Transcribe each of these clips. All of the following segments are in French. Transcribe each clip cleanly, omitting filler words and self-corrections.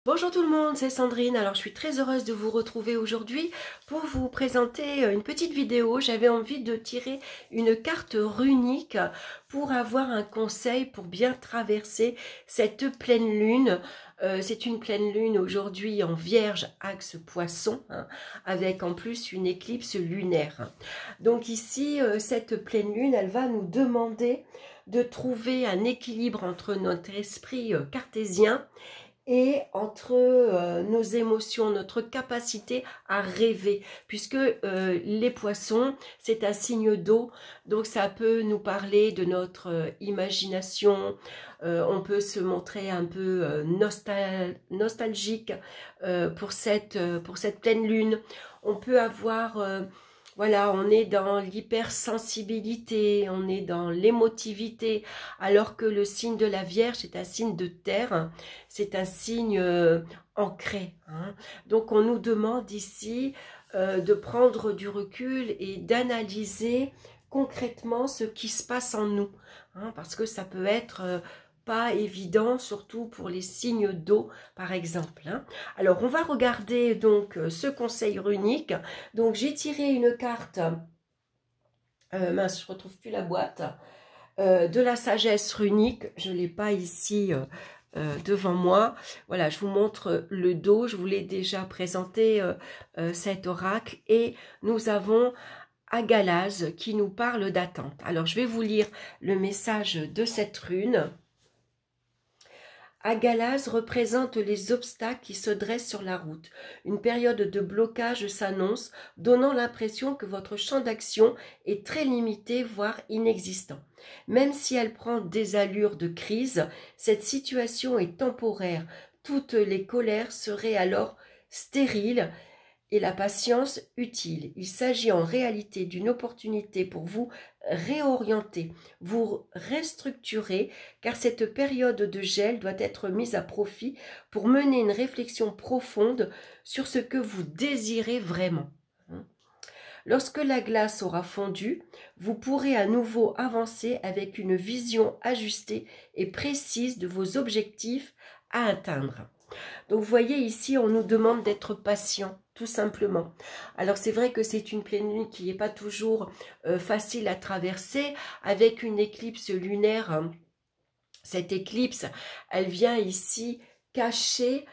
Bonjour tout le monde, c'est Sandrine. Alors je suis très heureuse de vous retrouver aujourd'hui pour vous présenter une petite vidéo. J'avais envie de tirer une carte runique pour avoir un conseil pour bien traverser cette pleine lune. C'est une pleine lune aujourd'hui en Vierge axe Poisson, hein, avec en plus une éclipse lunaire. Donc ici, cette pleine lune, elle va nous demander de trouver un équilibre entre notre esprit cartésien et entre nos émotions, notre capacité à rêver, puisque les poissons, c'est un signe d'eau, donc ça peut nous parler de notre imagination, on peut se montrer un peu nostalgique pour cette pleine lune, on peut avoir... voilà, on est dans l'hypersensibilité, on est dans l'émotivité, alors que le signe de la Vierge est un signe de terre, c'est un signe ancré, hein. Donc on nous demande ici de prendre du recul et d'analyser concrètement ce qui se passe en nous, hein, parce que ça peut être pas évident, surtout pour les signes d'eau, par exemple, hein. Alors, on va regarder donc ce conseil runique. Donc, j'ai tiré une carte, mince, je ne retrouve plus la boîte, de la sagesse runique. Je ne l'ai pas ici devant moi. Voilà, je vous montre le dos. Je vous l'ai déjà présenté, cet oracle. Et nous avons Agalaz qui nous parle d'attente. Alors, je vais vous lire le message de cette rune. Agalaz représente les obstacles qui se dressent sur la route. Une période de blocage s'annonce, donnant l'impression que votre champ d'action est très limité, voire inexistant. Même si elle prend des allures de crise, cette situation est temporaire. Toutes les colères seraient alors stériles et la patience utile. Il s'agit en réalité d'une opportunité pour vous réorienter, vous restructurer, car cette période de gel doit être mise à profit pour mener une réflexion profonde sur ce que vous désirez vraiment. Lorsque la glace aura fondu, vous pourrez à nouveau avancer avec une vision ajustée et précise de vos objectifs à atteindre. Donc vous voyez ici, on nous demande d'être patient, tout simplement. Alors c'est vrai que c'est une pleine lune qui n'est pas toujours facile à traverser, avec une éclipse lunaire. Hein. Cette éclipse, elle vient ici cacher,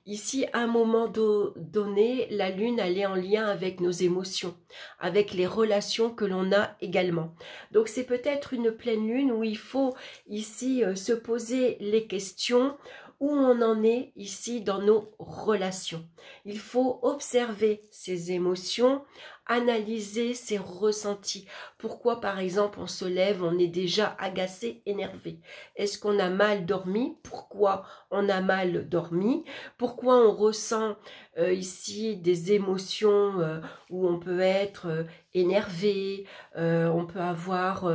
ici à un moment donné, la lune elle est en lien avec nos émotions, avec les relations que l'on a également. Donc c'est peut-être une pleine lune où il faut ici se poser les questions, où on en est ici dans nos relations. Il faut observer ses émotions, analyser ses ressentis. Pourquoi, par exemple, on se lève, on est déjà agacé, énervé? Est-ce qu'on a mal dormi? Pourquoi on a mal dormi? Pourquoi on ressent ici des émotions où on peut être énervé, on peut avoir...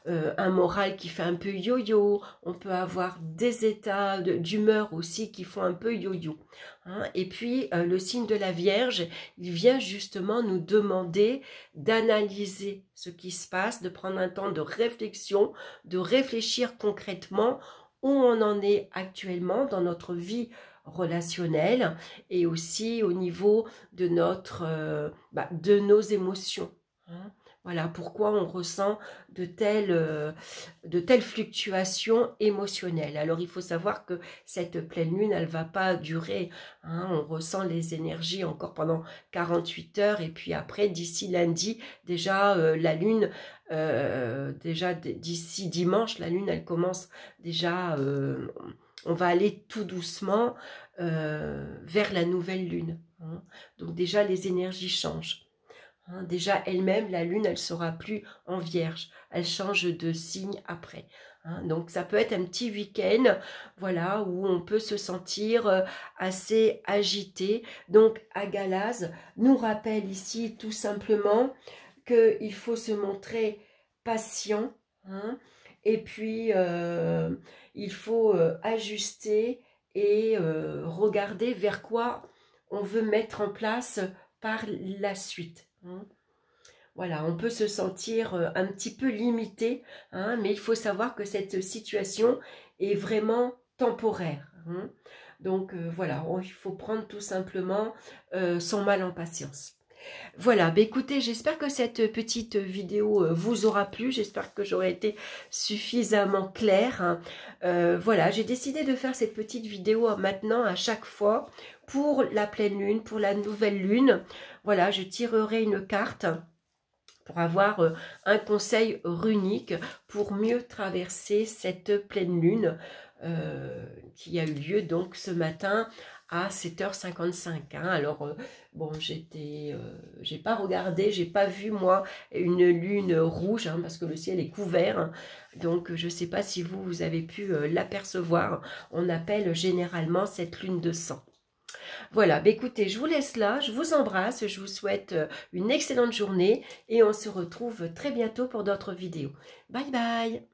un moral qui fait un peu yo-yo, on peut avoir des états d'humeur aussi qui font un peu yo-yo. Hein. Et puis, le signe de la Vierge, il vient justement nous demander d'analyser ce qui se passe, de prendre un temps de réflexion, de réfléchir concrètement où on en est actuellement dans notre vie relationnelle et aussi au niveau de de nos émotions. Hein. Voilà pourquoi on ressent de telles fluctuations émotionnelles. Alors il faut savoir que cette pleine lune, elle ne va pas durer. Hein, on ressent les énergies encore pendant 48 heures et puis après, d'ici lundi, déjà la lune, déjà d'ici dimanche, la lune, elle commence déjà, on va aller tout doucement vers la nouvelle lune. Hein. Donc déjà, les énergies changent. Hein, déjà, elle-même, la lune, elle ne sera plus en Vierge. Elle change de signe après. Hein, donc, ça peut être un petit week-end, voilà, où on peut se sentir assez agité. Donc, Agalaz nous rappelle ici tout simplement qu'il faut se montrer patient. Hein, et puis, il faut ajuster et regarder vers quoi on veut mettre en place par la suite. Hein. Voilà, on peut se sentir un petit peu limité, hein, mais il faut savoir que cette situation est vraiment temporaire. Hein. Donc voilà, il faut prendre tout simplement son mal en patience. Voilà, bah écoutez, j'espère que cette petite vidéo vous aura plu, j'espère que j'aurai été suffisamment claire. Hein. Voilà, j'ai décidé de faire cette petite vidéo maintenant à chaque fois pour la pleine lune, pour la nouvelle lune. Voilà, je tirerai une carte pour avoir un conseil runique pour mieux traverser cette pleine lune qui a eu lieu donc ce matin à 7h55. Hein. Alors, bon, j'ai pas regardé, j'ai pas vu, moi, une lune rouge, hein, parce que le ciel est couvert. Hein. Donc, je sais pas si vous avez pu l'apercevoir. On appelle généralement cette lune de sang. Voilà, bah écoutez, je vous laisse là, je vous embrasse, je vous souhaite une excellente journée et on se retrouve très bientôt pour d'autres vidéos. Bye bye!